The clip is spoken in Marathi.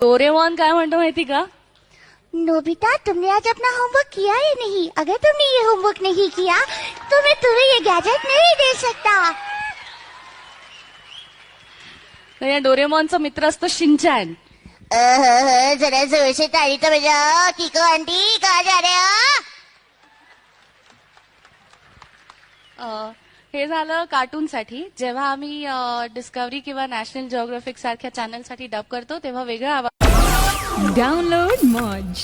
डोरेमॉन काय म्हणतो माहिती का? नोबिता, तुमने आज अपना होमवर्क किया या नहीं? अगर तुमने ये होमवर्क नहीं किया तो मैं तुम्हें ये गैजेट नहीं दे सकता. तर या डोरेमॉनचा मित्र असतो शिनचॅन. जरा जोर से ताली तो बजाओ. किको आंटी, कहाँ जा रहे हो? हे झालं कार्टूनसाठी. जेव्हा आम्ही डिस्कव्हरी किंवा नॅशनल जिओग्राफिक सारख्या चॅनलसाठी डब करतो तेव्हा वेगळा आवाज. Download Moj.